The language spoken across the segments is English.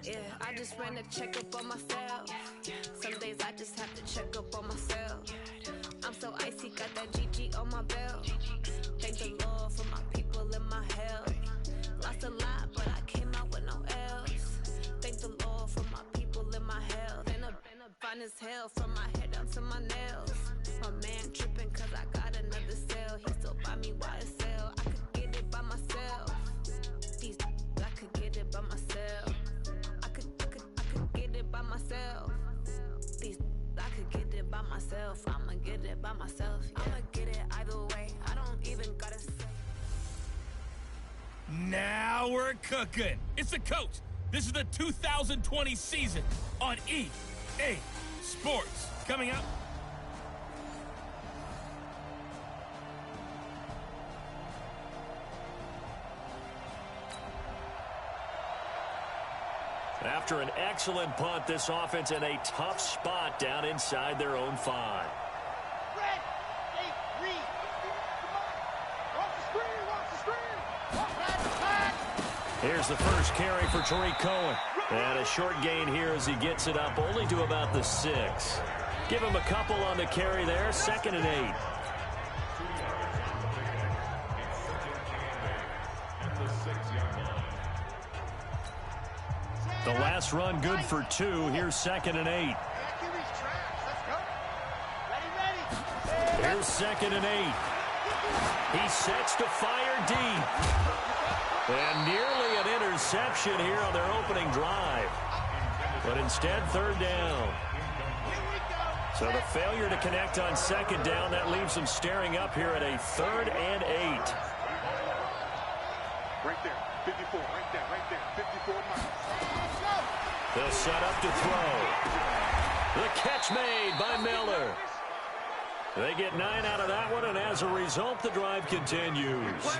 Yeah, I just ran a checkup on myself. Some days I just have to check up on myself. I'm so icy, got that GG on my belt. Thank the Lord for my people and my health. Lost a lot, but I came out with no else. Thank the Lord for my people and my health. And a fine as hell from my head down to my nails. My man tripping cause I got another cell. He still buy me YSL. I could get it by myself. These I could get it by myself. I could get it by myself. These I could get it by myself. I'ma get it by myself. Yeah. I'ma get it either way. I don't even gotta say. Now we're cooking. It's the coach. This is the 2020 season on EA Sports. Coming up. After an excellent punt, this offense in a tough spot down inside their own 5. Here's the first carry for Tariq Cohen. And a short gain here as he gets it up only to about the 6. Give him a couple on the carry there, 2nd and 8. The last run good for 2. Here's 2nd and 8. Here's 2nd and 8. He sets to fire deep. And nearly an interception here on their opening drive. But instead, 3rd down. So the failure to connect on 2nd down, that leaves them staring up here at a 3rd and 8. Right there, 54, right there, 54 miles. They'll set up to throw. The catch made by Miller. They get 9 out of that one, and as a result, the drive continues.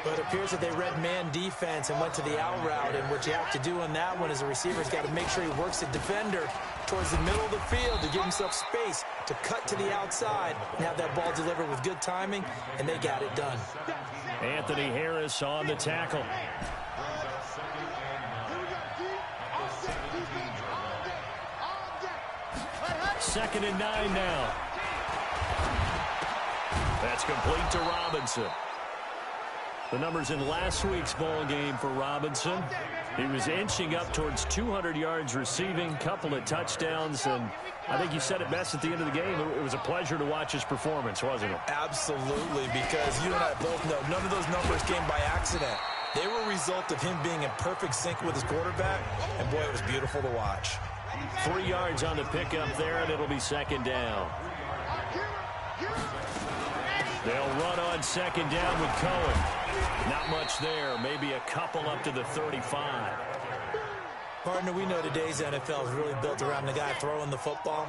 But it appears that they read man defense and went to the out route, and what you have to do on that one is the receiver's got to make sure he works the defender towards the middle of the field to give himself space to cut to the outside and have that ball delivered with good timing, and they got it done. Anthony Harris on the tackle. Second and 9 now. That's complete to Robinson. The numbers in last week's ball game for Robinson. He was inching up towards 200 yards receiving, couple of touchdowns, and I think you said it best at the end of the game. It was a pleasure to watch his performance, wasn't it? Absolutely, because you and I both know none of those numbers came by accident. They were a result of him being in perfect sync with his quarterback, and boy, it was beautiful to watch. 3 yards on the pickup there, and it'll be 2nd down. They'll run on 2nd down with Cohen. Not much there, maybe a couple up to the 35. Partner, we know today's NFL is really built around the guy throwing the football.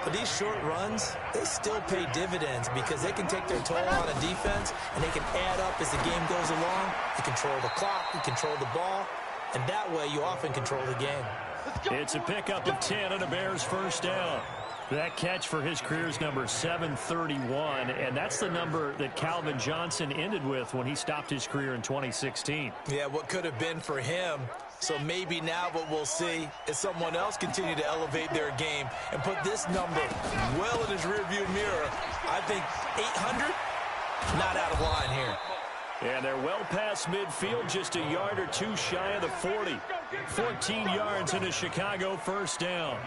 But these short runs, they still pay dividends because they can take their toll on a defense, and they can add up as the game goes along. You control the clock, you control the ball, and that way you often control the game. It's a pickup of 10 and a Bears first down. That catch for his career is number 731, and that's the number that Calvin Johnson ended with when he stopped his career in 2016. Yeah, what could have been for him. So maybe now what we'll see is someone else continue to elevate their game and put this number well in his rearview mirror. I think 800, not out of line here. And they're well past midfield, just a yard or two shy of the 40. 14 yards in a Chicago first down.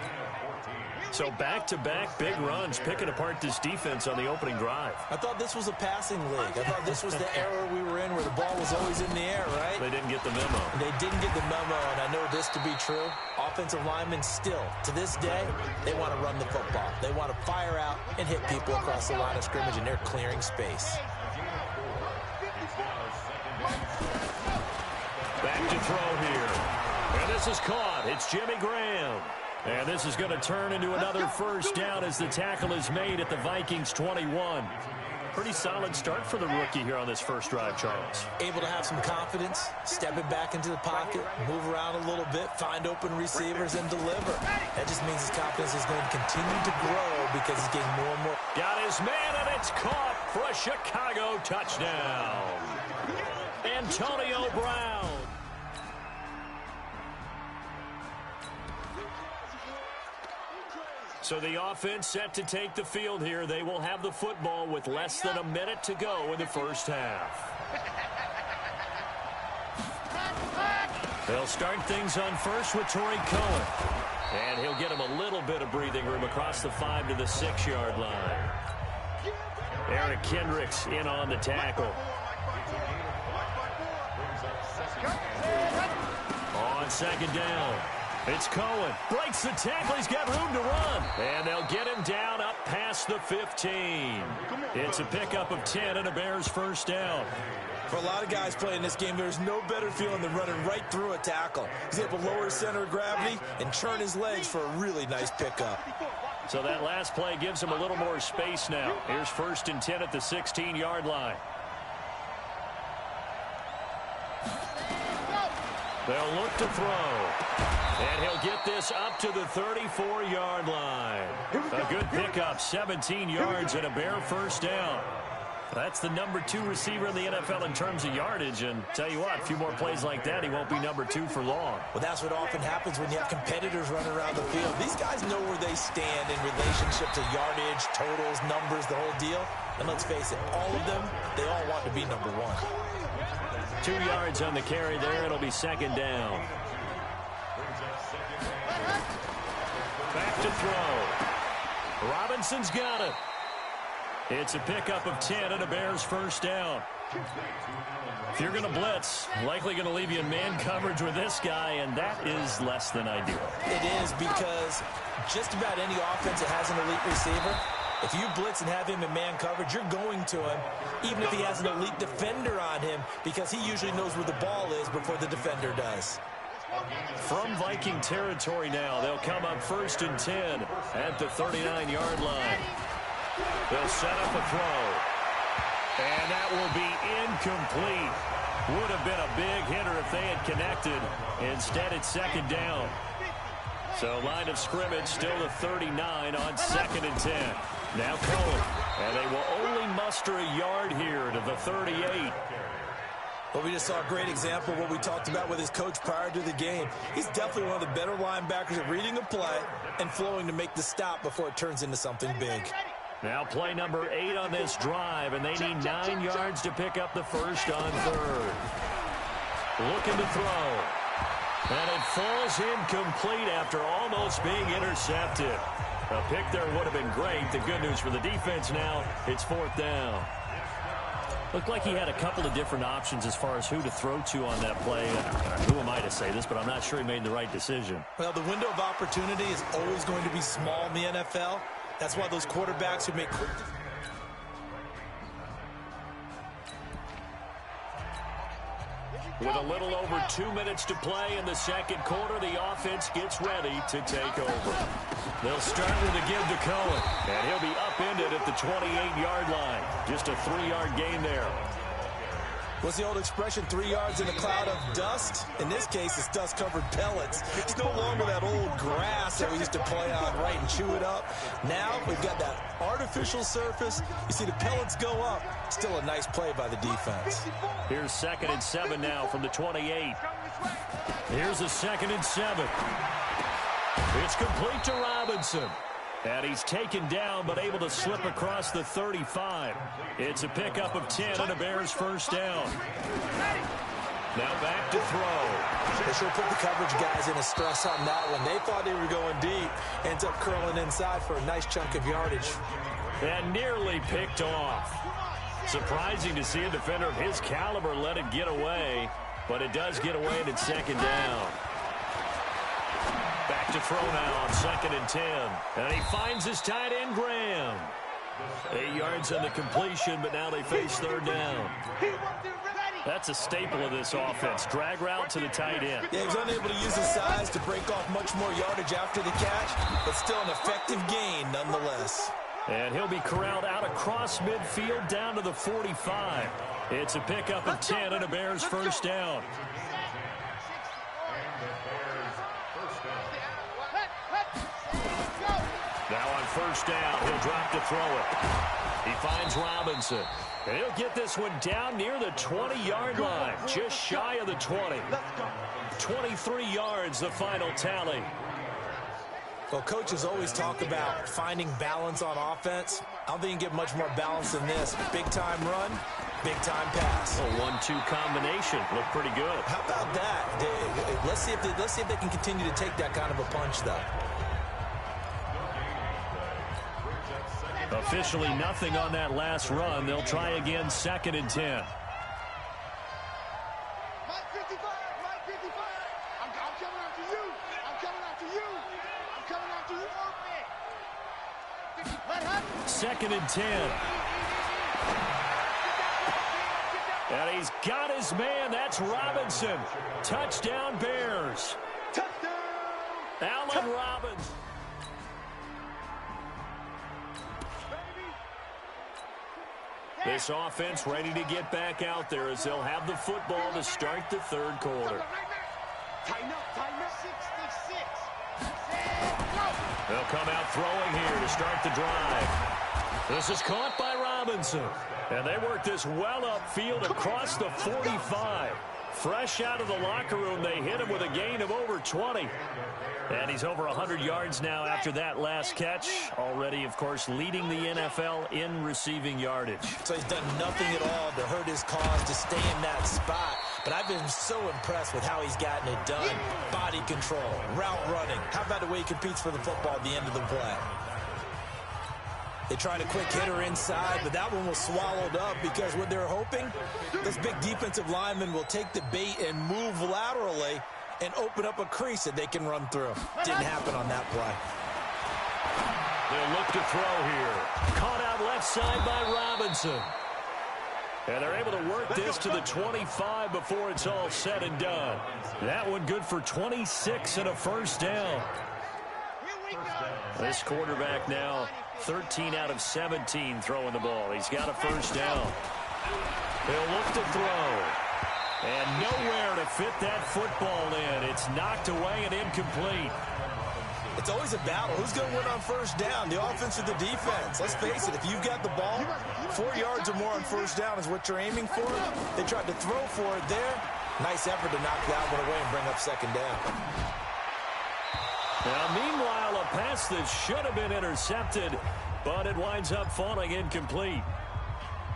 So back-to-back big runs, picking apart this defense on the opening drive. I thought this was a passing league. I thought this was the era we were in where the ball was always in the air, right? They didn't get the memo. They didn't get the memo, and I know this to be true. Offensive linemen still, to this day, they want to run the football. They want to fire out and hit people across the line of scrimmage, and they're clearing space. Back to throw here. And this is caught. It's Jimmy Graham. And this is going to turn into another first down as the tackle is made at the Vikings 21. Pretty solid start for the rookie here on this first drive, Charles. Able to have some confidence, stepping back into the pocket, move around a little bit, find open receivers, and deliver. That just means his confidence is going to continue to grow because he's getting more and more. Got his man, and it's caught for a Chicago touchdown. Antonio Brown. So the offense set to take the field here. They will have the football with less than a minute to go in the first half. They'll start things on first with Torrey Cohen. And he'll get him a little bit of breathing room across the 5 to the 6-yard line. Eric Kendricks in on the tackle. On second down, it's Cohen. Breaks the tackle. He's got room to run. And they'll get him down up past the 15. It's a pickup of 10 and a Bears first down. For a lot of guys playing this game, there's no better feeling than running right through a tackle. He's able to lower his center of gravity and turn his legs for a really nice pickup. So that last play gives him a little more space now. Here's 1st and 10 at the 16-yard line. They'll look to throw. And he'll get this up to the 34-yard line. A good pickup, 17 yards and a Bear first down. That's the number 2 receiver in the NFL in terms of yardage. And tell you what, a few more plays like that, he won't be number 2 for long. Well, that's what often happens when you have competitors running around the field. These guys know where they stand in relationship to yardage, totals, numbers, the whole deal. And let's face it, all of them, they all want to be number 1. 2 yards on the carry there. It'll be second down. Back to throw. Robinson's got it. It's a pickup of 10 and a Bears first down. If you're going to blitz, likely going to leave you in man coverage with this guy, and that is less than ideal. It is, because just about any offense that has an elite receiver, if you blitz and have him in man coverage, you're going to him, even if he has an elite defender on him, because he usually knows where the ball is before the defender does. From Viking territory now, they'll come up 1st and 10 at the 39-yard line. They'll set up a throw. And that will be incomplete. Would have been a big hitter if they had connected. Instead, it's second down. So line of scrimmage still the 39 on 2nd and 10. Now Cohen. And they will only muster a yard here to the 38. Well, we just saw a great example of what we talked about with his coach prior to the game. He's definitely one of the better linebackers at reading a play and flowing to make the stop before it turns into something big. Now play number 8 on this drive, and they need 9 yards to pick up the first on 3rd. Looking to throw. And it falls incomplete after almost being intercepted. A pick there would have been great. The good news for the defense now, it's 4th down. Looked like he had a couple of different options as far as who to throw to on that play. Who am I to say this, but I'm not sure he made the right decision. Well, the window of opportunity is always going to be small in the NFL. That's why those quarterbacks who make quick... With a little over 2 minutes to play in the second quarter, the offense gets ready to take over. They'll start with a give to Cohen, and he'll be upended at the 28-yard line. Just a 3-yard gain there. What's the old expression, 3 yards in a cloud of dust? In this case, it's dust-covered pellets. It's no longer that old grass that we used to play on, right, and chew it up. Now we've got that artificial surface. You see the pellets go up. Still a nice play by the defense. Here's 2nd and 7 now from the 28. Here's a 2nd and 7. It's complete to Robinson. And he's taken down, but able to slip across the 35. It's a pickup of 10 and a Bears first down. Now back to throw. They sure put the coverage guys in a stress on that one. They thought they were going deep. Ends up curling inside for a nice chunk of yardage. And nearly picked off. Surprising to see a defender of his caliber let it get away. But it does get away, and it's second down. Back to throw now on 2nd and 10. And he finds his tight end, Graham. 8 yards on the completion, but now they face 3rd down. That's a staple of this offense. Drag route to the tight end. Yeah, he was unable to use his size to break off much more yardage after the catch, but still an effective gain nonetheless. And he'll be corralled out across midfield down to the 45. It's a pickup of 10 and a Bears first down. Now on first down, he'll drop to throw it. He finds Robinson. And he'll get this one down near the 20-yard line, just shy of the 20. 23 yards, the final tally. Well, coaches always talk about finding balance on offense. I don't think you can get much more balance than this. Big-time run, big-time pass. A 1-2 combination. Looked pretty good. How about that? Let's see if they can continue to take that kind of a punch, though. Officially nothing on that last run. They'll try again, 2nd and 10. Second and 10. And he's got his man. That's Robinson. Touchdown, Bears. Touchdown. Allen Robinson. This offense ready to get back out there as they'll have the football to start the third quarter. Tighten up, 66. They'll come out throwing here to start the drive. This is caught by Robinson. And they work this well upfield across the 45. Fresh out of the locker room, they hit him with a gain of over 20. And he's over 100 yards now after that last catch. Already, of course, leading the NFL in receiving yardage. So he's done nothing at all to hurt his cause to stay in that spot. But I've been so impressed with how he's gotten it done. Body control, route running. How about the way he competes for the football at the end of the play? They tried a quick hitter inside, but that one was swallowed up because what they're hoping, this big defensive lineman will take the bait and move laterally and open up a crease that they can run through. Didn't happen on that play. They'll look to throw here. Caught out left side by Robinson. And they're able to work this to the 25 before it's all said and done. That one good for 26 and a first down. This quarterback now 13 out of 17 throwing the ball. He's got a first down. He'll look to throw. And nowhere to fit that football in. It's knocked away and incomplete. It's always a battle. Who's going to win on first down, the offense or the defense? Let's face it, if you've got the ball, 4 yards or more on first down is what you're aiming for. They tried to throw for it there. Nice effort to knock that one away and bring up second down. Now, meanwhile, a pass that should have been intercepted, but it winds up falling incomplete.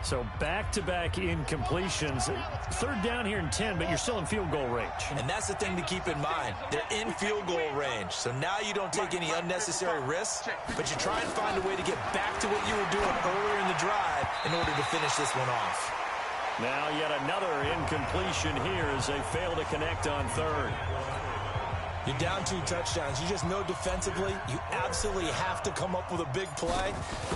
So back-to-back incompletions. Third down here in 10, but you're still in field goal range. And that's the thing to keep in mind. They're in field goal range. So now you don't take any unnecessary risks, but you try and find a way to get back to what you were doing earlier in the drive in order to finish this one off. Now yet another incompletion here as they fail to connect on third. You're down 2 touchdowns. You just know defensively you absolutely have to come up with a big play.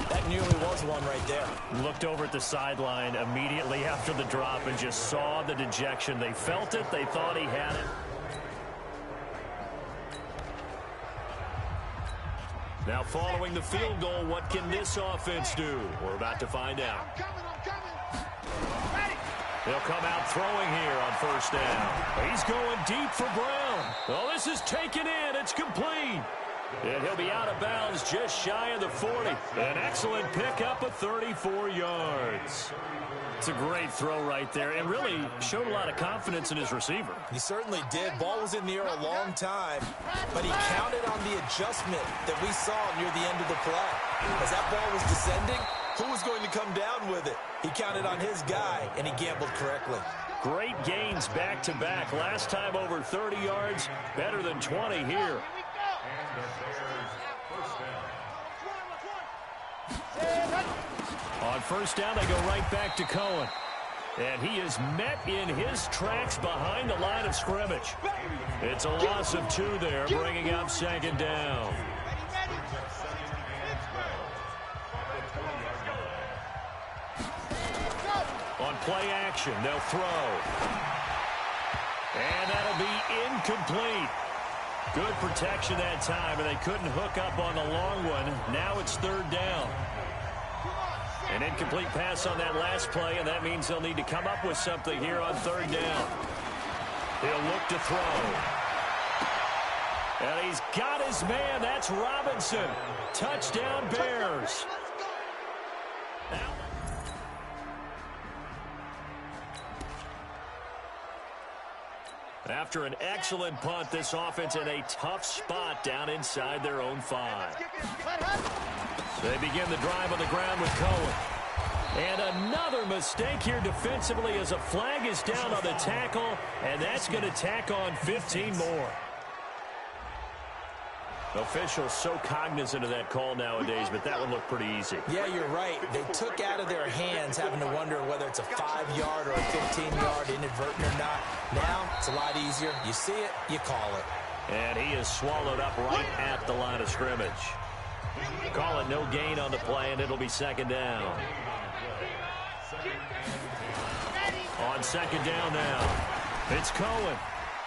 That nearly was one right there. Looked over at the sideline immediately after the drop and just saw the dejection. They felt it. They thought he had it. Now following the field goal, what can this offense do? We're about to find out. They'll come out throwing here on first down. He's going deep for Brown. Well, this is taken in. It's complete. And he'll be out of bounds just shy of the 40. An excellent pickup of 34 yards. It's a great throw right there and really showed a lot of confidence in his receiver. He certainly did. Ball was in the air a long time, but he counted on the adjustment that we saw near the end of the play. As that ball was descending, who was going to come down with it? He counted on his guy, and he gambled correctly. Great gains back-to-back. Last time over 30 yards, better than 20 here. On first down, they go right back to Cohen. And he is met in his tracks behind the line of scrimmage. It's a loss of 2 there, bringing up second down. On play action, they'll throw. And that'll be incomplete. Good protection that time, and they couldn't hook up on the long one. Now it's third down. An incomplete pass on that last play, and that means they'll need to come up with something here on third down. He'll look to throw. And he's got his man. That's Robinson. Touchdown, Bears. After an excellent punt, this offense in a tough spot down inside their own 5. They begin the drive on the ground with Cohen. And another mistake here defensively as a flag is down on the tackle, and that's going to tack on 15 more. Officials so cognizant of that call nowadays, but that would look pretty easy. Yeah, you're right. They took out of their hands having to wonder whether it's a 5-yard or a 15-yard inadvertent or not. Now, it's a lot easier. You see it, you call it. And he is swallowed up right at the line of scrimmage. Call it no gain on the play, and it'll be second down. On second down now, it's Cohen.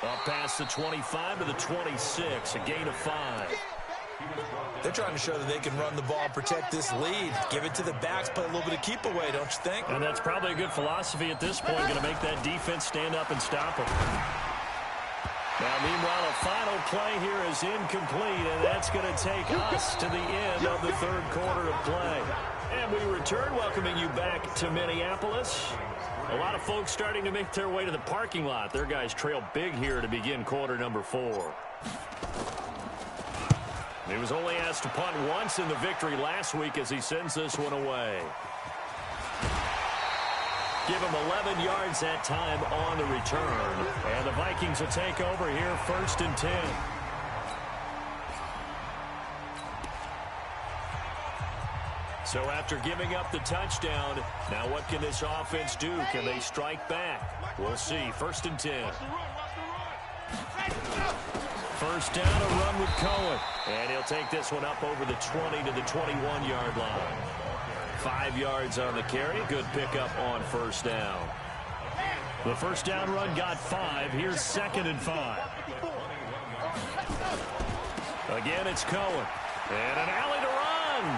Up past the 25 to the 26, a gain of 5. They're trying to show that they can run the ball and protect this lead. Give it to the backs, play a little bit of keep away, don't you think? And that's probably a good philosophy at this point, going to make that defense stand up and stop them. Now, meanwhile, a final play here is incomplete, and that's going to take us to the end of the third quarter of play. And we return, welcoming you back to Minneapolis. A lot of folks starting to make their way to the parking lot. Their guys trail big here to begin quarter number 4. He was only asked to punt once in the victory last week as he sends this one away. Give him 11 yards that time on the return. And the Vikings will take over here, 1st and 10. So after giving up the touchdown, now what can this offense do? Can they strike back? We'll see. 1st and 10. First down, a run with Cohen. And he'll take this one up over the 20 to the 21-yard line. 5 yards on the carry. Good pickup on first down. The first down run got 5. Here's 2nd and 5. Again, it's Cohen. And an alley to run.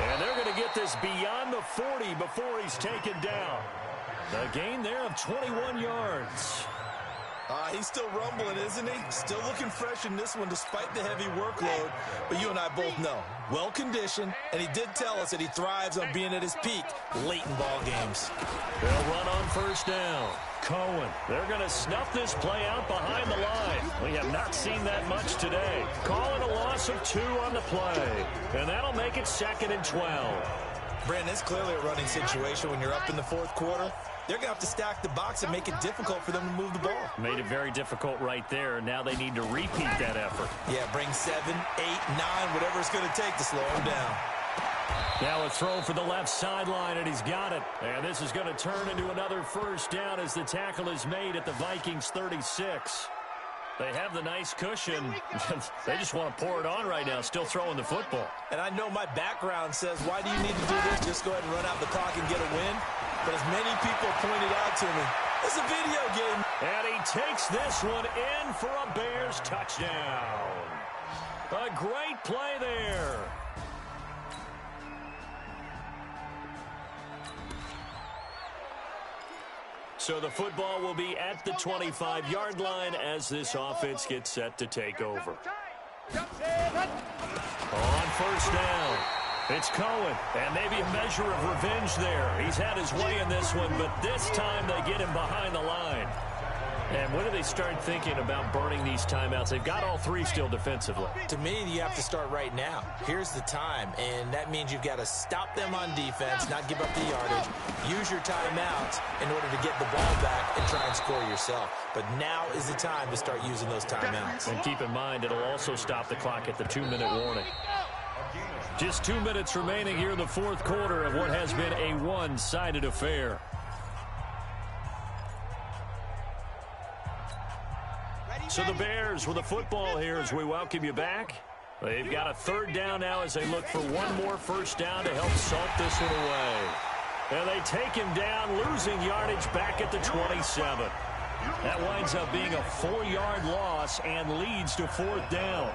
And they're going to get this beyond the 40 before he's taken down. The gain there of 21 yards. He's still rumbling, isn't he? Still looking fresh in this one despite the heavy workload. But you and I both know, well-conditioned, and he did tell us that he thrives on being at his peak late in ball games. They'll run on first down. Cohen. They're going to snuff this play out behind the line. We have not seen that much today. Calling a loss of 2 on the play. And that'll make it 2nd and 12. Brandon, it's clearly a running situation when you're up in the 4th quarter. They're going to have to stack the box and make it difficult for them to move the ball. Made it very difficult right there. Now they need to repeat that effort. Yeah, bring 7, 8, 9, whatever it's going to take to slow them down. Now a throw for the left sideline, and he's got it. And this is going to turn into another first down as the tackle is made at the Vikings 36. They have the nice cushion. They just want to pour it on right now, still throwing the football. And I know my background says, why do you need to do this? Just go ahead and run out the clock and get a win. But as many people pointed out to me, it's a video game. And he takes this one in for a Bears touchdown. A great play there. So the football will be at the 25-yard line as this offense gets set to take over. On first down, it's Cohen, and maybe a measure of revenge there. He's had his way in this one, but this time they get him behind the line. And when do they start thinking about burning these timeouts? They've got all 3 still defensively. To me, you have to start right now. Here's the time, and that means you've got to stop them on defense, not give up the yardage, use your timeouts in order to get the ball back and try and score yourself. But now is the time to start using those timeouts. And keep in mind, it'll also stop the clock at the 2-minute warning. Just 2 minutes remaining here in the 4th quarter of what has been a one-sided affair. So the Bears with a football here as we welcome you back. They've got a 3rd down now as they look for one more first down to help salt this one away. And they take him down, losing yardage back at the 27. That winds up being a 4-yard loss and leads to 4th down.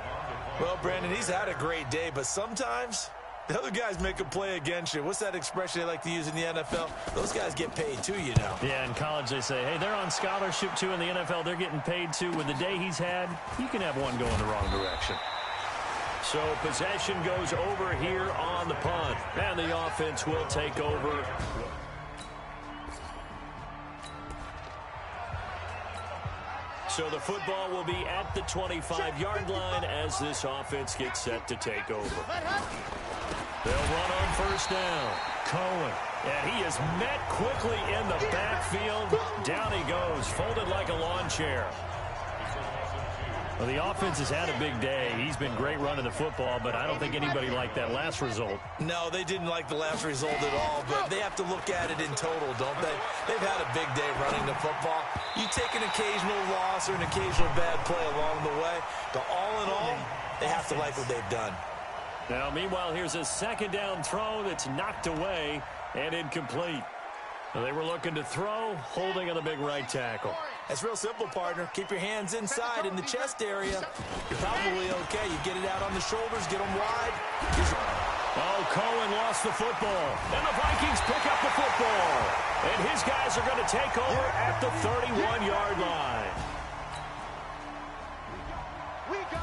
Well, Brandon, he's had a great day, but sometimes The other guys make a play against you. What's that expression they like to use in the NFL? Those guys get paid too, you know. Yeah, in college they say, hey, they're on scholarship too. In the NFL, they're getting paid too. With the day he's had, you can have one going the wrong direction. So possession goes over here on the punt. And the offense will take over. So the football will be at the 25-yard line as this offense gets set to take over. They'll run on first down. Cohen. And he is met quickly in the backfield. Down he goes, folded like a lawn chair. Well, the offense has had a big day. He's been great running the football, but I don't think anybody liked that last result. No, they didn't like the last result at all, but they have to look at it in total, don't they? They've had a big day running the football. You take an occasional loss or an occasional bad play along the way, but all in all, they have to like what they've done. Now, meanwhile, here's a second down throw that's knocked away and incomplete. They were looking to throw, holding on the big right tackle. It's real simple, partner. Keep your hands inside in the chest area. You're probably okay. You get it out on the shoulders, get them wide. Oh, Cohen lost the football. And the Vikings pick up the football. And his guys are going to take over at the 31-yard line.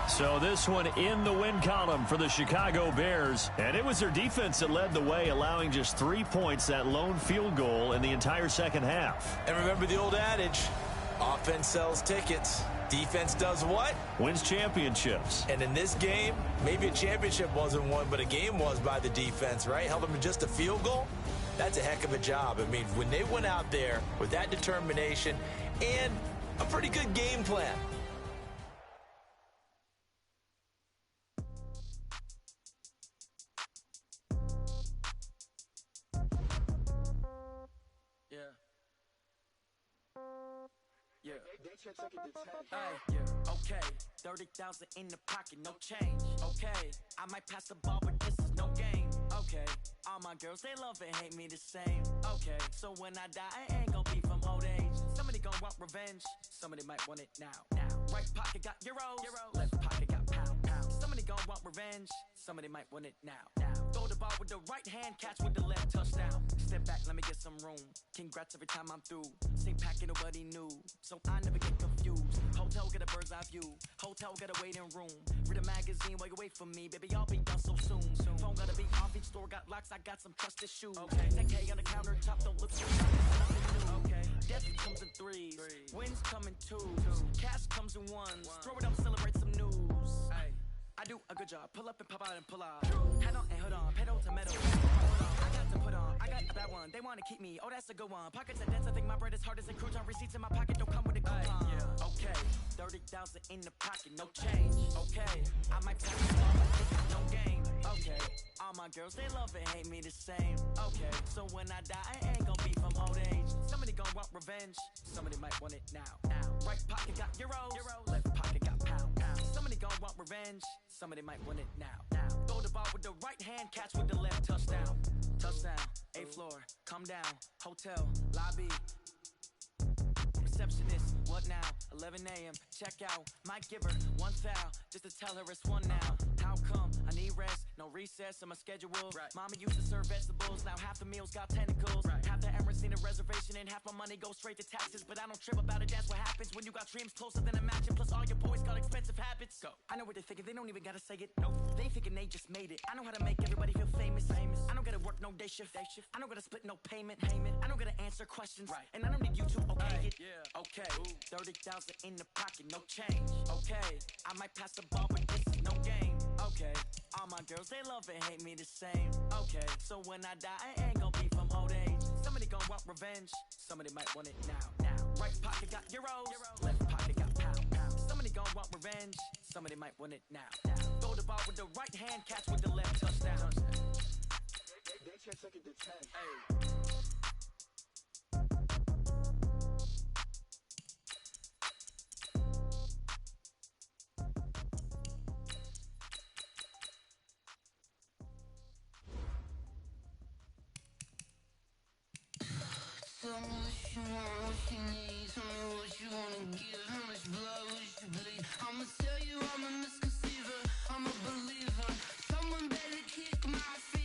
So this one in the win column for the Chicago Bears. And it was their defense that led the way, allowing just 3 points, that lone field goal in the entire second half. And remember the old adage, offense sells tickets. Defense does what? Wins championships. And in this game, maybe a championship wasn't won, but a game was by the defense, right? Held them to just a field goal. That's a heck of a job. I mean, when they went out there with that determination and a pretty good game plan. Hey, okay, 30,000 in the pocket, no change. Okay, I might pass the ball, but this is no game. Okay, all my girls, they love and hate me the same. Okay, so when I die, I ain't gon' be from old age. Somebody gon' want revenge, somebody might want it now. Right pocket got euros, left pocket got pound. Somebody gon' want revenge, somebody might want it now. Throw the ball with the right hand, catch with the left, touchdown. Step back, let me get some room. Congrats every time I'm through. Same packet, nobody knew, so I never get confused. Hotel get a bird's eye view. Hotel get a waiting room. Read a magazine while you wait for me, baby. I'll be done so soon. Phone gotta be off. Each store got locks. I got some trusted shoes. Okay. 10K on the countertop. Don't look so nothing new. Okay. Death comes in threes. Wins come in twos. Cash comes in ones. Throw it up, celebrate some news. Hey. I do a good job. Pull up and pop out and pull out. Head on and hood on. Pedal to metal. I got to put on. I got a bad one. They want to keep me. Oh, that's a good one. Pockets are dense. I think my bread is hard as a crouton. Receipts in my pocket don't come with a coupon. Okay. 30,000 in the pocket. No change. Okay. I might pass the ball, but this is no game. Okay. All my girls, they love and hate me the same. Okay. So when I die, I ain't gonna be from old age. Somebody gonna want revenge. Somebody might want it now. Right pocket got euros. Left pocket got pound. Somebody gonna want revenge. Somebody might want it now. Throw the ball with the right hand, catch with the left, touchdown. Touchdown, 8th floor, come down, hotel, lobby. Receptionist, what now? 11 a.m., check out. Might give her one foul, just to tell her it's one now. How come? I need rest, no recess in my schedule. Mama used to serve vegetables, now half the meals got tentacles. Half the Emirates need a reservation and half my money goes straight to taxes. But I don't trip about it, that's what happens when you got dreams closer than a match. And plus all your boys got expensive habits. Go. I know what they're thinking, they don't even gotta say it. Nope. They thinking they just made it. I know how to make everybody feel famous. I don't gotta work no day shift. I don't gotta split no payment. I don't gotta answer questions. And I don't need you to okay it. Okay, 30,000 in the pocket, no change. Okay, I might pass the ball, but this is no game. Okay, all my girls, they love and hate me the same. Okay, so when I die, I ain't gonna be from old age. Somebody gonna want revenge, somebody might want it now. Right pocket got euros, left pocket got pound. Somebody gonna want revenge, somebody might want it now. Throw the ball with the right hand, catch with the left, touchdown. They check second to 10. Hey. Tell me what you want, what you need. Tell me what you wanna give. How much blood would you bleed? I'ma tell you I'm a misconceiver, I'm a believer. Someone better kick my feet.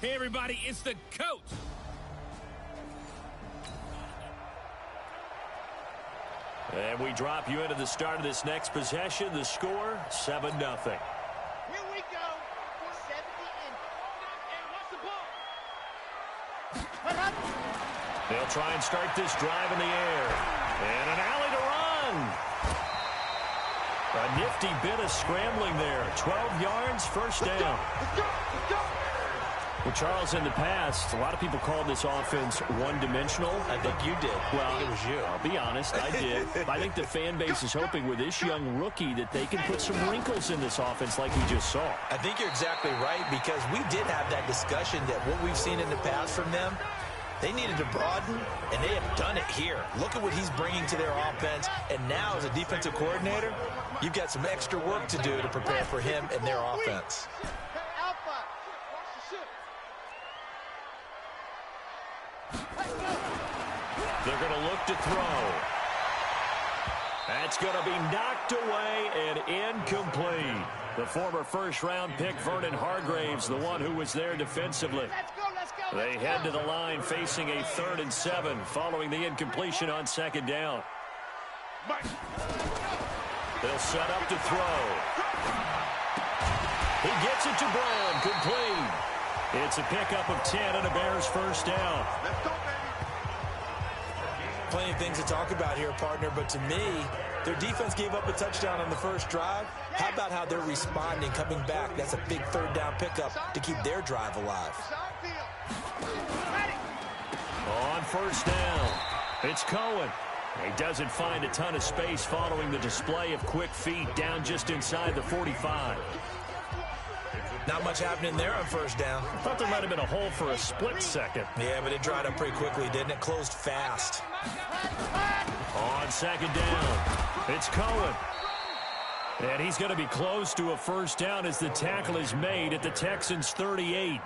Hey, everybody, it's the coach. And we drop you into the start of this next possession. The score, 7-0. Here we go. 70 in. What's the ball? They'll try and start this drive in the air. And an alley to run. A nifty bit of scrambling there. 12 yards, first down. Let's go. Well, Charles, in the past, a lot of people called this offense one-dimensional. I think you did. Well, I think it was you. I'll be honest, I did. I think the fan base is hoping with this young rookie that they can put some wrinkles in this offense like we just saw. I think you're exactly right, because we did have that discussion that what we've seen in the past from them, they needed to broaden, and they have done it here. Look at what he's bringing to their offense, and now as a defensive coordinator, you've got some extra work to do to prepare for him and their offense. They're going to look to throw. That's going to be knocked away and incomplete. The former first-round pick, Vernon Hargraves, the one who was there defensively. They head to the line facing a 3rd and 7 following the incompletion on 2nd down. They'll set up to throw. He gets it to Brown, complete. It's a pickup of 10 and a Bears first down. Let's go, baby. Plenty of things to talk about here, partner, but to me, their defense gave up a touchdown on the first drive. How about how they're responding, coming back? That's a big 3rd down pickup to keep their drive alive. On first down, it's Cohen. He doesn't find a ton of space following the display of quick feet down just inside the 45. Not much happening there on first down. I thought there might have been a hole for a split second. Yeah, but it dried up pretty quickly, didn't it? Closed fast. On 2nd down, it's Cohen. And he's going to be close to a first down as the tackle is made at the Texans' 38.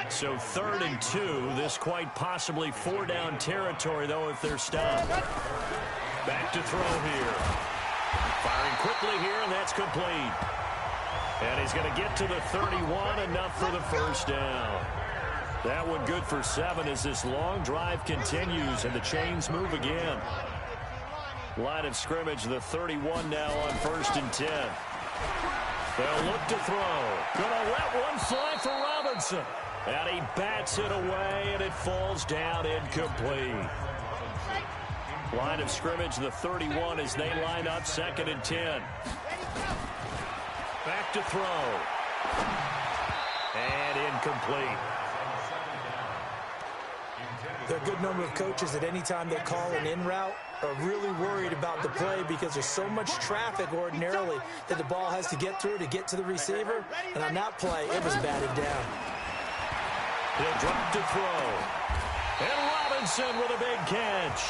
So 3rd and 2. This quite possibly 4-down territory, though, if they're stopped. Back to throw here. Firing quickly here, and that's complete. And he's going to get to the 31, enough for the first down. That one good for 7 as this long drive continues and the chains move again. Line of scrimmage, the 31 now on 1st and 10. They'll look to throw. Gonna let one fly for Robinson. And he bats it away, and it falls down incomplete. Line of scrimmage, the 31 as they line up 2nd and 10. Back to throw. And incomplete. There are a good number of coaches at any time they call an in route are really worried about the play because there's so much traffic ordinarily that the ball has to get through to get to the receiver. And on that play, it was batted down. He'll drop to throw. And Robinson with a big catch.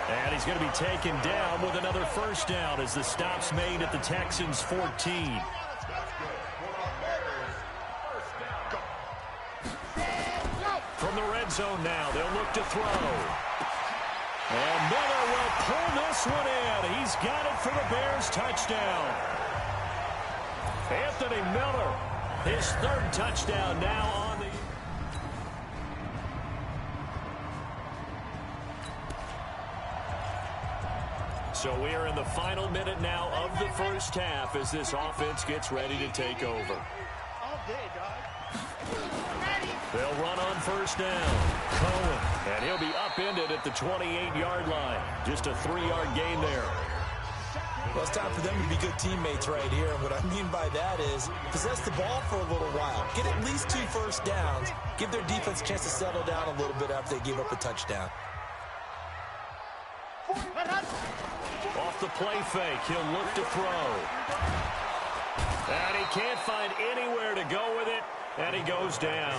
And he's going to be taken down with another first down as the stop's made at the Texans' 14. From the red zone now, they'll look to throw. And Miller will pull this one in. He's got it for the Bears' touchdown. Anthony Miller, his 3rd touchdown now on the... So we are in the final minute now of the first half as this offense gets ready to take over. All day, dog. They'll run on first down. Cohen, and he'll be upended at the 28-yard line. Just a 3-yard gain there. Well, it's time for them to be good teammates right here. And what I mean by that is possess the ball for a little while. Get at least 2 first downs. Give their defense a chance to settle down a little bit after they give up a touchdown. Off the play fake, he'll look to throw. And he can't find anywhere to go with it. And he goes down.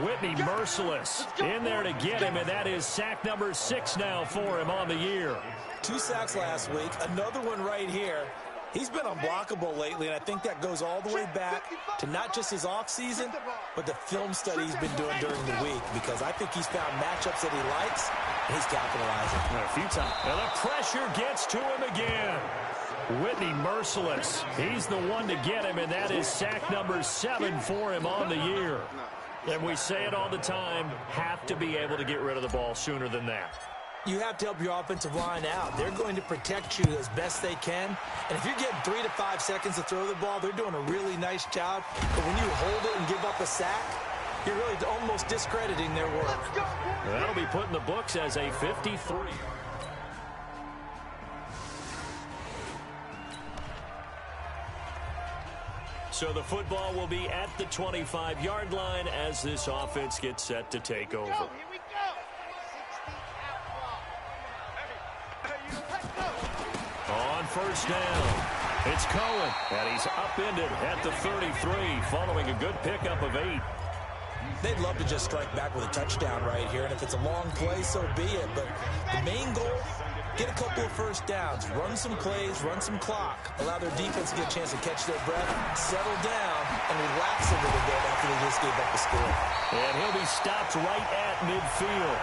Whitney merciless in there to get him, and that is sack number 6 now for him on the year. 2 sacks last week, another one right here. He's been unblockable lately, and I think that goes all the way back to not just his offseason, but the film study he's been doing during the week, because I think he's found matchups that he likes, and he's capitalizing. A few times. And the pressure gets to him again. Whitney merciless. He's the one to get him, and that is sack number 7 for him on the year. And we say it all the time, have to be able to get rid of the ball sooner than that. You have to help your offensive line out. They're going to protect you as best they can. And if you're getting 3 to 5 seconds to throw the ball, they're doing a really nice job. But when you hold it and give up a sack, you're really almost discrediting their work. That'll be put in the books as a 53. So the football will be at the 25-yard line as this offense gets set to take over. Here we go. 60 out. On first down, it's Cohen, and he's upended at the 33 following a good pickup of 8. They'd love to just strike back with a touchdown right here, and if it's a long play, so be it. But the main goal, get a couple of first downs, run some plays, run some clock, allow their defense to get a chance to catch their breath, settle down, and relax a little bit after they just gave up the score. And he'll be stopped right at midfield.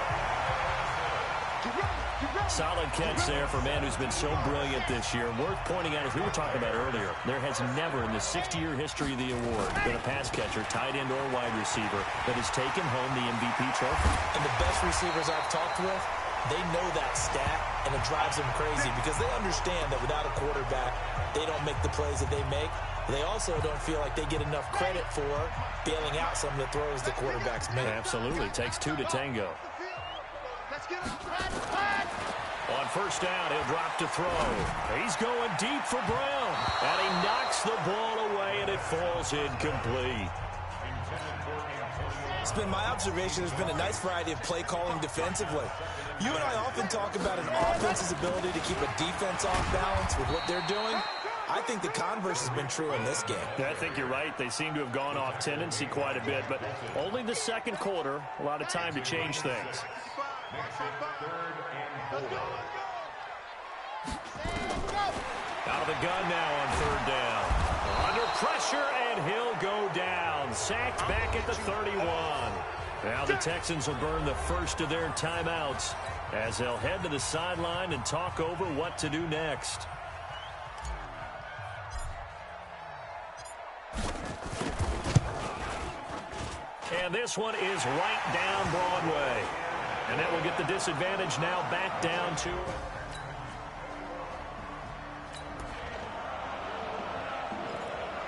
Solid catch there for a man who's been so brilliant this year. Worth pointing out, as we were talking about earlier, there has never in the 60-year history of the award been a pass catcher, tight end, or wide receiver that has taken home the MVP trophy. And the best receivers I've talked with, they know that stat, and it drives them crazy because they understand that without a quarterback, they don't make the plays that they make. They also don't feel like they get enough credit for bailing out some of the throws the quarterbacks make. Absolutely. Takes 2 to tango. On first down, he'll drop to throw. He's going deep for Brown. And he knocks the ball away, and it falls incomplete. It's been my observation there's been a nice variety of play calling defensively. You and I often talk about an offense's ability to keep a defense off balance with what they're doing. I think the converse has been true in this game. Yeah, I think you're right. They seem to have gone off tendency quite a bit, but only the second quarter, a lot of time to change things. Out of the gun now on third down. Under pressure, and he'll go down. Sacked back at the 31. Now the Texans will burn the first of their timeouts as they'll head to the sideline and talk over what to do next. And this one is right down Broadway. And that will get the disadvantage now back down to...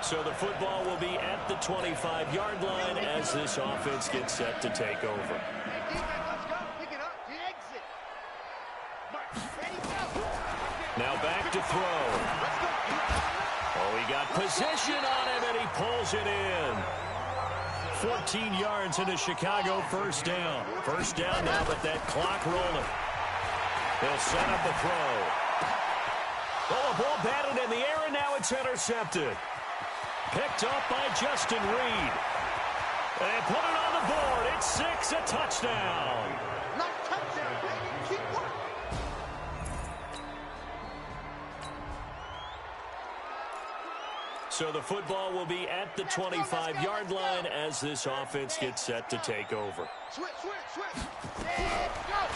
So the football will be at the 25-yard line as this offense gets set to take over. Now back to throw. Oh, he got position on him, and he pulls it in. 14 yards into Chicago, first down. First down now, but that clock rolling. They'll set up the throw. Oh, a ball batted in the air, and now it's intercepted. Picked up by Justin Reed. And put it on the board. It's 6, a touchdown. Not touchdown, baby. Keep working. So the football will be at the 25-yard line as this offense gets set to take over. Switch.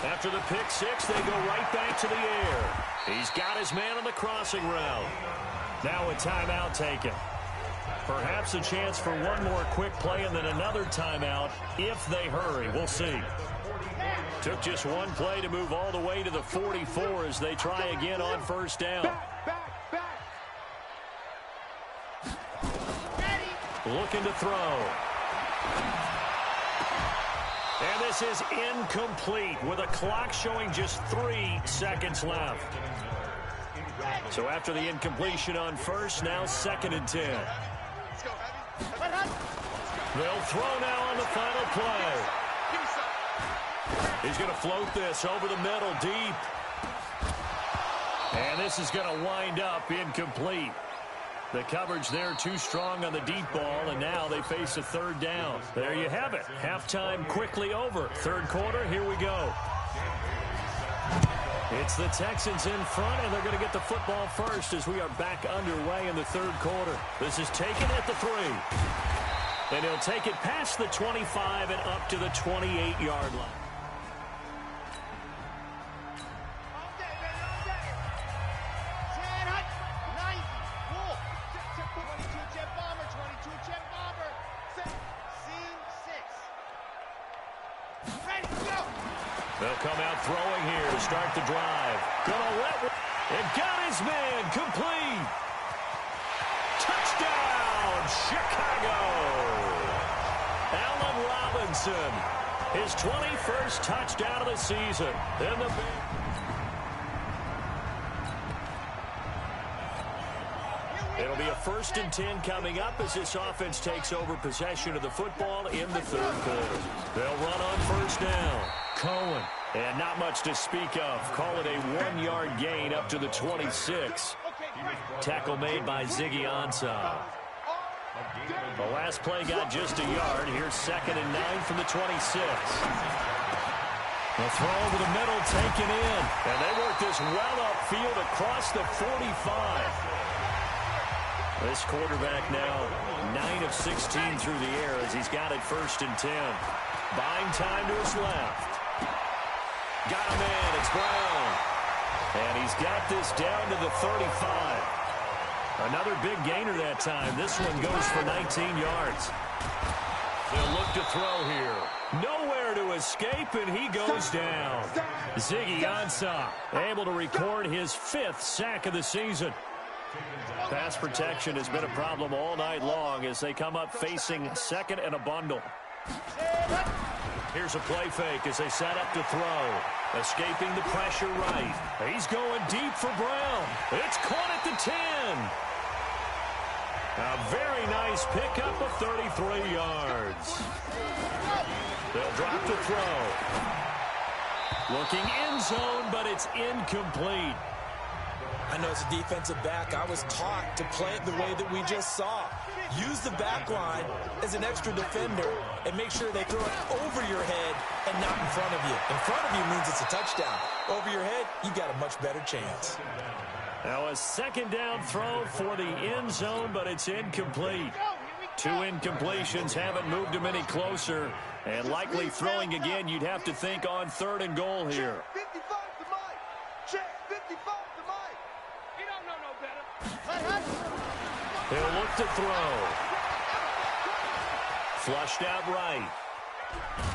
After the pick six, they go right back to the air. He's got his man on the crossing route. Now a timeout taken. Perhaps a chance for one more quick play and then another timeout if they hurry. We'll see. Took just one play to move all the way to the 44 as they try again on first down. Looking to throw. And this is incomplete with a clock showing just 3 seconds left. So after the incompletion on first, now 2nd and 10. They'll throw now on the final play. He's going to float this over the middle deep. And this is going to wind up incomplete. The coverage there too strong on the deep ball, and now they face a third down. There you have it. Halftime quickly over. Third quarter, here we go. It's the Texans in front, and they're going to get the football first as we are back underway in the third quarter. This is taken at the 3. And he'll take it past the 25 and up to the 28-yard line. They'll come out throwing here to start the drive. Gonna let it. Got his man complete. Touchdown, Chicago. Allen Robinson, his 21st touchdown of the season. In the It'll be a 1st and 10 coming up as this offense takes over possession of the football in the 3rd quarter. They'll run on 1st down. Cohen. And not much to speak of. Call it a 1-yard gain up to the 26. Tackle made by Ziggy Ansah. The last play got just a yard. Here's 2nd and 9 from the 26. The throw over the middle taken in. And they work this well upfield across the 45. This quarterback now 9 of 16 through the air as he's got it 1st and 10. Buying time to his left. Got a man. It's Brown. And he's got this down to the 35. Another big gainer that time. This one goes for 19 yards. They'll look to throw here. Nowhere to escape, and he goes down. Ziggy Ansah able to record his 5th sack of the season. Pass protection has been a problem all night long as they come up facing 2nd and a bundle. Here's a play fake as they set up to throw. Escaping the pressure right. He's going deep for Brown. It's caught at the 10. A very nice pickup of 33 yards. They'll drop the throw. Looking end zone, but it's incomplete. I know as a defensive back, I was taught to play it the way that we just saw. Use the back line as an extra defender and make sure they throw it over your head and not in front of you. In front of you means it's a touchdown. Over your head, you've got a much better chance. Now a 2nd down throw for the end zone, but it's incomplete. 2 incompletions haven't moved him any closer. And likely throwing again, you'd have to think on 3rd and goal here. He'll look to throw. Flushed out right.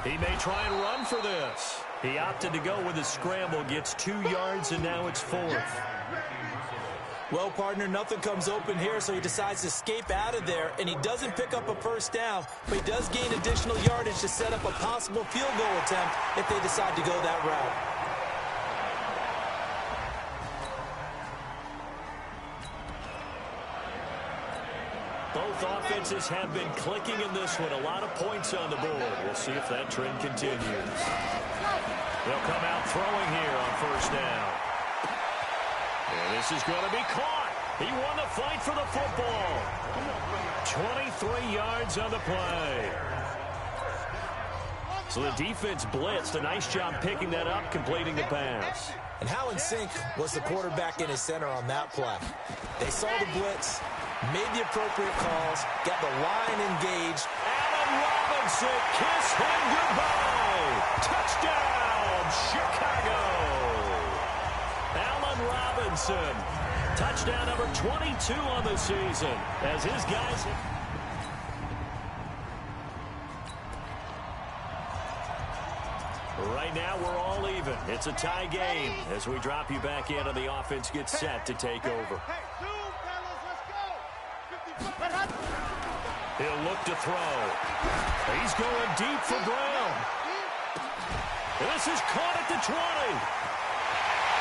He may try and run for this. He opted to go with a scramble, gets 2 yards, and now it's 4th. Well, partner, nothing comes open here, so he decides to escape out of there, and he doesn't pick up a 1st down, but he does gain additional yardage to set up a possible field goal attempt if they decide to go that route. Both offenses have been clicking in this one. A lot of points on the board. We'll see if that trend continues. They'll come out throwing here on 1st down. And this is going to be caught. He won the fight for the football. 23 yards on the play. So the defense blitzed. A nice job picking that up, completing the pass. And how in sync was the quarterback in his center on that play? They saw the blitz, made the appropriate calls, got the line engaged. Allen Robinson, kiss him goodbye. Touchdown, Chicago. Allen Robinson, touchdown number 22 on the season as his guys... Right now, we're all even. It's a tie game as we drop you back in and the offense gets set to take over. He'll look to throw. He's going deep for Brown. This is caught at the 20.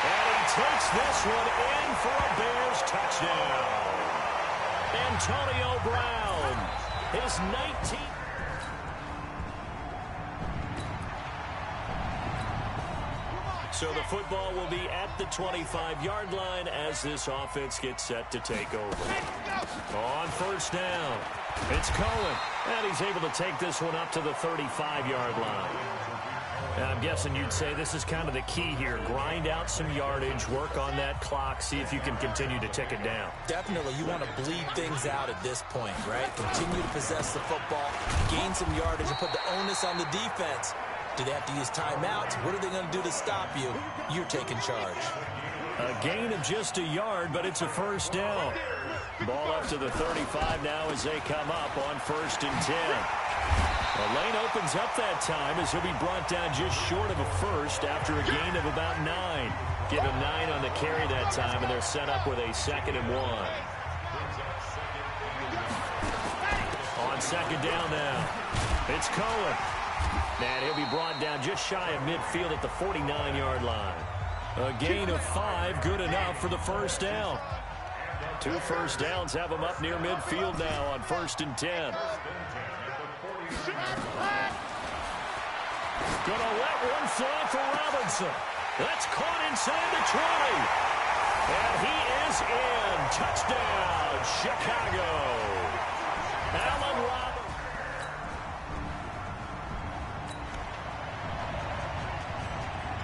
And he takes this one in for a Bears touchdown. Antonio Brown, his 19th. So the football will be at the 25-yard line as this offense gets set to take over. On 1st down, it's Cohen, and he's able to take this one up to the 35-yard line. And I'm guessing you'd say this is kind of the key here. Grind out some yardage, work on that clock, see if you can continue to tick it down. Definitely, you want to bleed things out at this point, right? Continue to possess the football, gain some yardage, and put the onus on the defense. Do they have to use timeouts? What are they going to do to stop you? You're taking charge. A gain of just a yard, but it's a 1st down. Ball up to the 35 now as they come up on 1st and 10. The lane opens up that time as he'll be brought down just short of a first after a gain of about 9. Give him 9 on the carry that time, and they're set up with a 2nd and 1. On 2nd down now, it's Cohen. And he'll be brought down just shy of midfield at the 49-yard line. A gain of 5, good enough for the first down. 2 first downs have him up near midfield now on 1st and 10. Gonna let one fly for Robinson. That's caught inside the 20. And he is in. Touchdown, Chicago. Allen Robinson.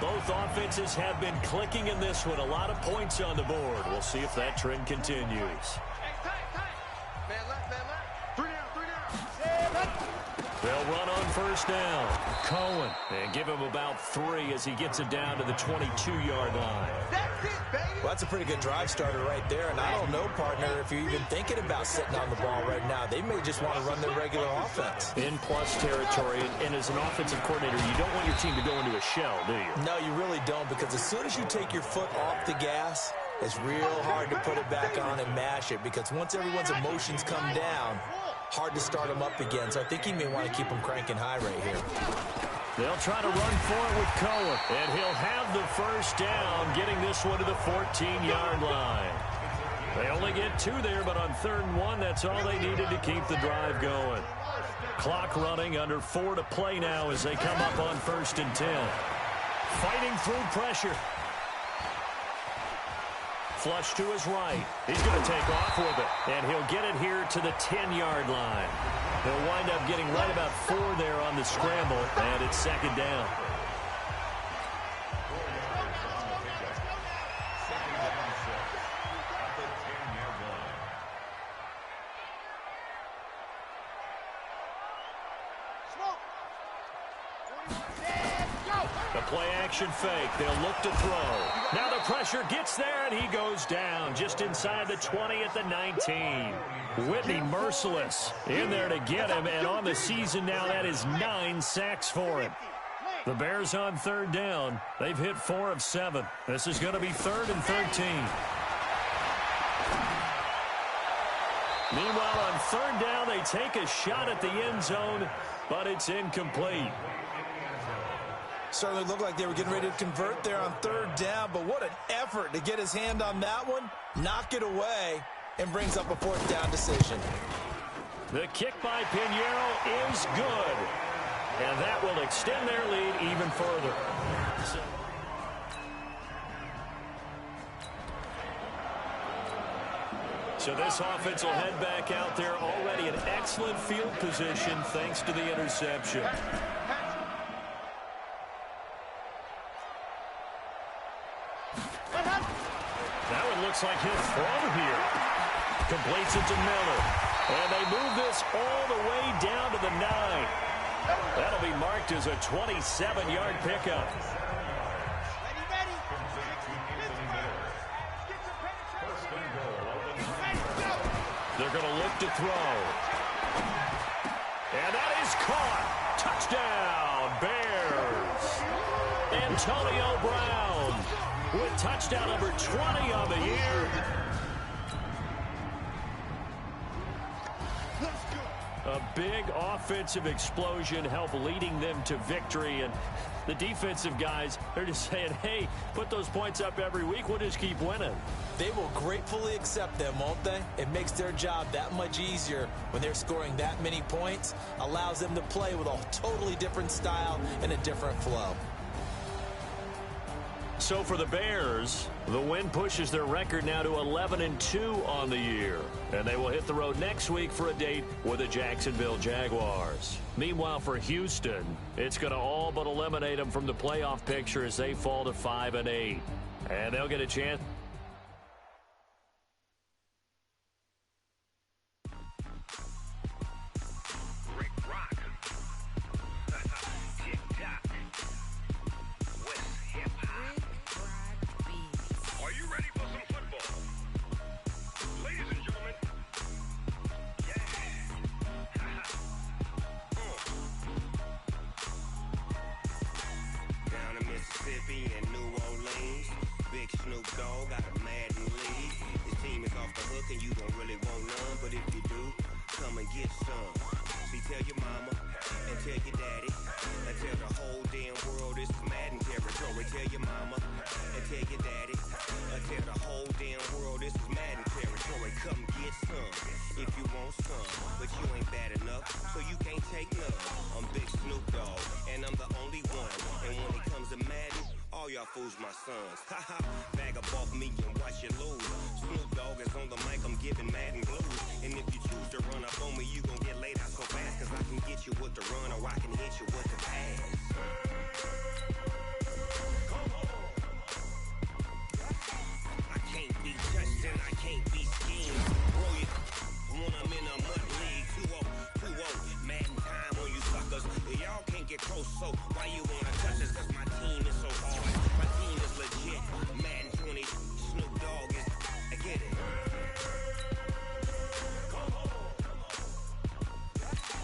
Both offenses have been clicking in this one. A lot of points on the board. We'll see if that trend continues. They'll run on first down. Cohen. And give him about 3 as he gets it down to the 22-yard line. Well, that's a pretty good drive starter right there. And I don't know, partner, if you're even thinking about sitting on the ball right now. They may just want to run their regular offense. In plus territory. And as an offensive coordinator, you don't want your team to go into a shell, do you? No, you really don't, because as soon as you take your foot off the gas, it's real hard to put it back on and mash it, because once everyone's emotions come down, hard to start them up again. So I think he may want to keep them cranking high right here. They'll try to run for it with Cohen, and he'll have the first down, getting this one to the 14-yard line. They only get 2 there, but on 3rd and 1, that's all they needed to keep the drive going. Clock running, under 4 to play now as they come up on 1st and 10. Fighting through pressure. Flush to his right. He's going to take off with it, and he'll get it here to the 10-yard line. He'll wind up getting right about 4 there on the scramble, and it's 2nd down. The play-action fake. They'll look to throw. Now the pressure gets there, and he goes down just inside the 20 at the 19. Whitney merciless in there to get him, and on the season now, that is 9 sacks for him. The Bears on 3rd down. They've hit 4 of 7. This is going to be 3rd and 13. Meanwhile, on 3rd down, they take a shot at the end zone, but it's incomplete. Certainly looked like they were getting ready to convert there on 3rd down, but what an effort to get his hand on that one, knock it away, and brings up a 4th down decision. The kick by Pinheiro is good, and that will extend their lead even further. So this offense will head back out there already in excellent field position thanks to the interception. That one looks like he'll throw here. Completes it to Miller. And they move this all the way down to the 9. That'll be marked as a 27-yard pickup. They're going to look to throw. And that is caught. Touchdown, Bears. Antonio Brown with touchdown number 20 on the year. A big offensive explosion helped leading them to victory. And the defensive guys, they're just saying, hey, put those points up every week. We'll just keep winning. They will gratefully accept them, won't they? It makes their job that much easier when they're scoring that many points. Allows them to play with a totally different style and a different flow. So for the Bears, the win pushes their record now to 11-2 on the year. And they will hit the road next week for a date with the Jacksonville Jaguars. Meanwhile, for Houston, it's going to all but eliminate them from the playoff picture as they fall to 5-8. And they'll get a chance. Mississippi and New Orleans. Big Snoop Dogg got a Madden lead. His team is off the hook and you don't really want none, but if you do, come and get some. See, tell your mama and tell your daddy and tell the whole damn world this is Madden territory. Tell your mama and tell your daddy and tell the whole damn world this is Madden territory. Come get some if you want some, but you ain't bad enough, so you can't take none. I'm Big Snoop Dogg and I'm the only one, and when it comes to Madden, all y'all fools my sons. Haha, bag up off me and watch you lose. Snoop Dogg is on the mic, I'm giving Madden blues. And if you choose to run up on me, you gon' get laid out so fast, cause I can get you with the run or I can hit you with the pass. I can't be touched and I can't be schemed. Roll you when I'm in a mud league. 2-0, Madden time on you suckers. Y'all can't get close, so why you wanna touch us? Cause my team is so hard. My team is legit. Madden 20, Snoop Dogg is, I get it.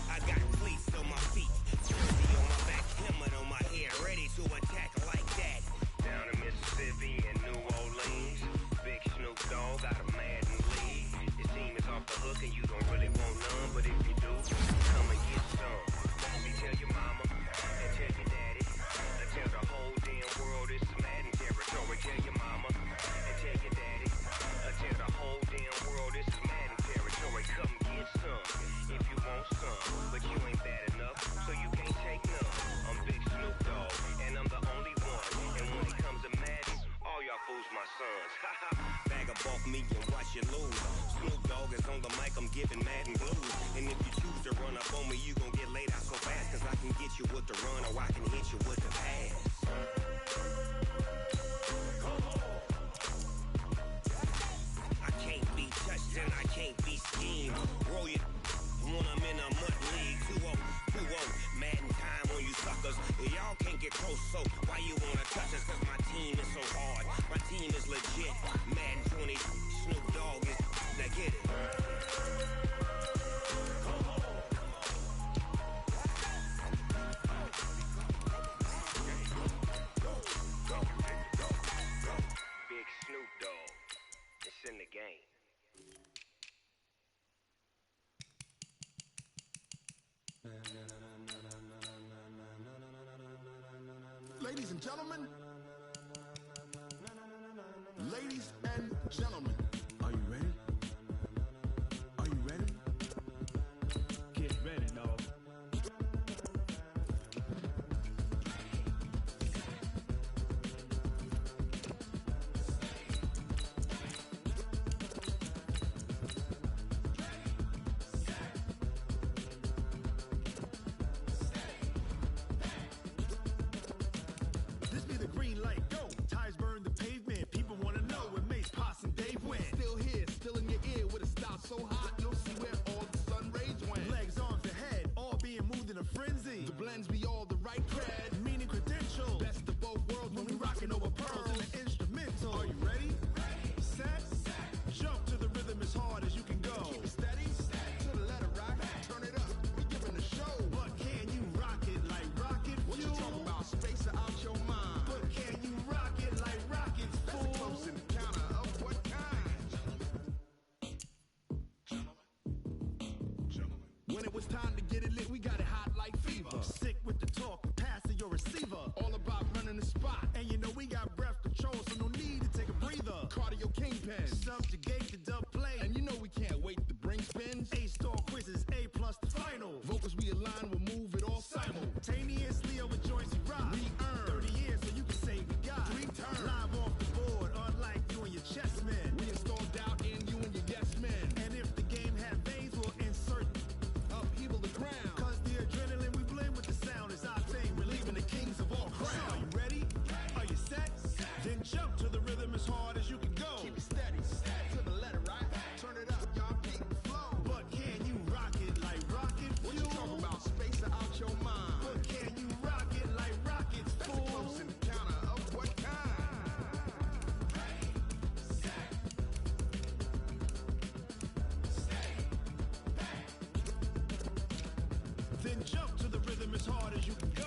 I got cleats on my feet, jersey on my back, helmet on my head, ready to attack like that. Down in Mississippi and New Orleans, Big Snoop Dogg got a Madden lead. His team is off the hook and you don't really want none, but if you do, come and get some. See, tell your mama and tell your daddy and tell the whole damn world this is Madden territory. Tell your mama and tell your daddy and tell the whole damn world this is Madden territory. Come get some if you want some, but you ain't bad enough, so you can't take none. I'm Big Snoop Dogg and I'm the only one, and when it comes to Madden, all y'all fools my sons. Haha, bag up off me and watch you lose. Snoop Dogg is on the mic, I'm giving Madden blues. And if you choose to run up on me, you gon' get laid out so fast, cause I can get you with the run or I can hit you with the pass. I can't be touched and I can't be schemed. Roll you when I'm in a mud league. 2-0, Madden time on you suckers. Y'all can't get close, so why you wanna touch us? Cause my team is so hard. My team is legit. Madden 20, Snoop Dogg is, now get it. Big Snoop Dogg, it's in the game. Ladies and gentlemen, ladies and gentlemen, are you ready? Are you ready? Get ready, dog. This be the green light, go. Tires burn the pavement. People wanna know when Mace, Pops, and Dave went. Still here, still in your ear with a style so hot, you'll see where all the sun rays went. Legs, arms, the head, all being moved in a frenzy. The blends be all the right cred, meaning credentials. Best of both worlds when we rockin' over pearls in the instrumental. Are you ready? Set, jump to the rhythm as hard as you can go. Keep it steady, to the letter right. Turn it up, we giving the show. But can you rock it like rocket fuel? What you talking about? Space out your mind. But can you rock it like rockets, fool? That's a close encounter of what kind? When it was time to get it lit, we got it hot like fever. Sick with the talk, pass to your receiver. All about running the spot. And you know we got breath control, so no need to take a breather. Cardio kingpin, subjugate the dub play. And you know we can't wait to bring spins. A-star quizzes, A+ the final. Vocals we align, we'll move it all simultaneously over joints we rock. We earn 30 years so you can say we got 3 turns. Live off the board, unlike you and your chess men. We install doubt in you and your yes men. And if the game had veins, we'll insert upheaval the ground. Cause the adrenaline we blend with the sound is our thing. Relieving the kings of all crowns. So are you ready? Are you set? Then jump to the rhythm as hard as you can go. Keep it steady, to the letter right. Turn it up, y'all keep the flow. But can you rock it like rocket fuel? What you talking about? Space out your mind. But can you rock it like rockets, fool? That's a close encounter of what kind? Then jump to the rhythm as hard as you can go.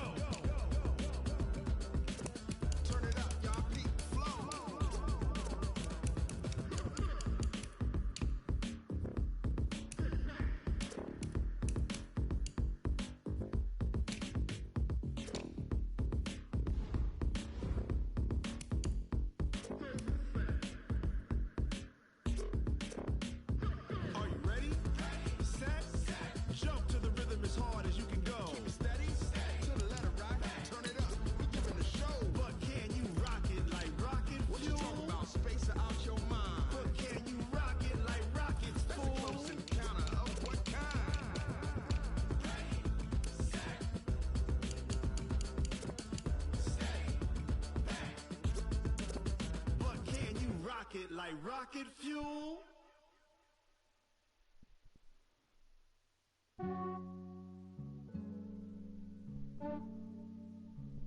it like rocket fuel.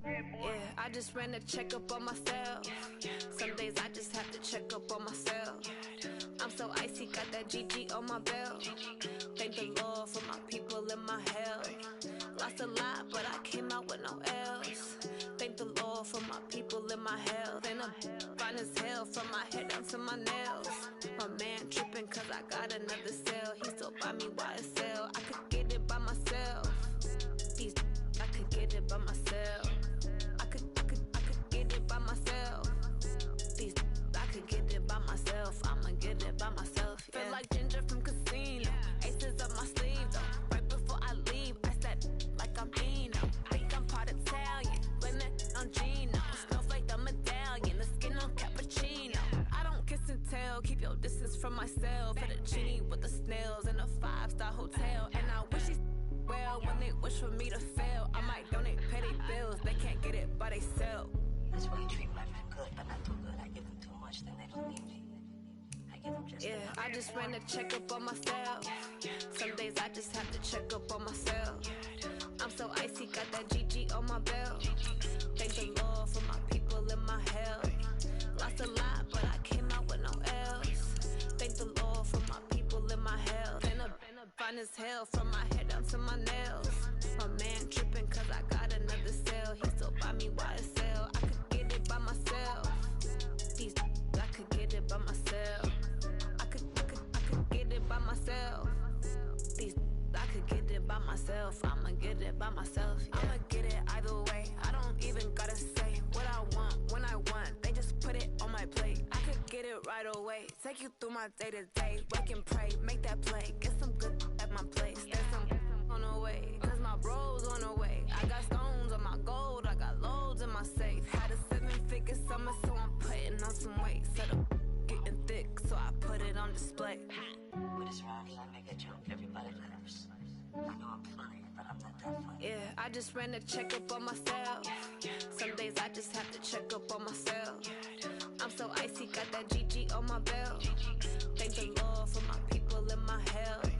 Yeah, I just ran a checkup on myself. Some days I just have to check up on myself. I'm so icy, got that GG on my belt. Thank the Lord for my people in my health. Lost a lot, but I came out with no L's. Thank the Lord for my people in my health. And I'm fine as hell from my head down to my nails. My man tripping cause I got another cell. He still buy me YSL. I could get it by myself. These I could get it by myself. I could get it by myself. These I could get it by myself. I'ma get it by myself. Yeah. Feel like Ginger from Casino. Aces up my sleeve though. Right before I leave, I said like I'm Eno. Think I'm part Italian. Blame it on Gino. Snowflake the medallion. The skin on cappuccino. I don't kiss and tell. Keep your distance from myself. Fettuccine with the snails in a 5-star hotel. And I wish these well when they wish for me to fail. I might donate petty bills. They can't get it by themselves. That's why you treat women good, but not too good. I give them too much, then they don't need me. I give them just enough. I just ran a checkup on myself. Some days I just have to check up on myself. I'm so icy, got that GG on my belt. Thank the Lord for my people in my health. Lost a lot, but I came out with no L's. Thank the Lord for my people in my health. And I'm fine as hell from my head down to my nails. My man tripping cause I got another cell. He still buy me YSL. I could get it by myself. These I could get it by myself. I could get it by myself. These I could get it by myself. I'ma get it by myself. Yeah. I'ma get it either way. I don't even gotta say what I want when I want. They just put it on my plate. I could get it right away. Take you through my day to day. Work and pray, make that play. Get some good at my place. There's some on the way. Cause my bros on the way. I got stones on my gold. I got loads in my safe. Had a 7-figure summer, so I'm putting on some weight. Set up getting thick, so I put it on display. With this round, I make a joke. Everybody laughs. I know I'm funny, but I'm not that funny. Yeah, I just ran a checkup on myself. Some days I just have to check up on myself. I'm so icy, got that GG on my belt. Thank the Lord for my people in my health.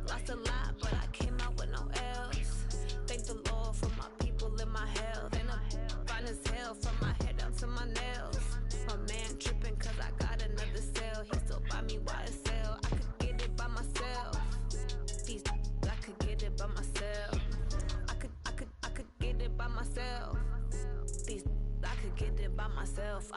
Lost a lot, but I came out with no L's. Thank the Lord for my people in my health. And I'm fine as hell from my head down to my nails. My man tripping cause I got another cell. He still buy me YSL. I could get it by myself. These I could get it by myself. I could get it by myself. These I could get it by myself.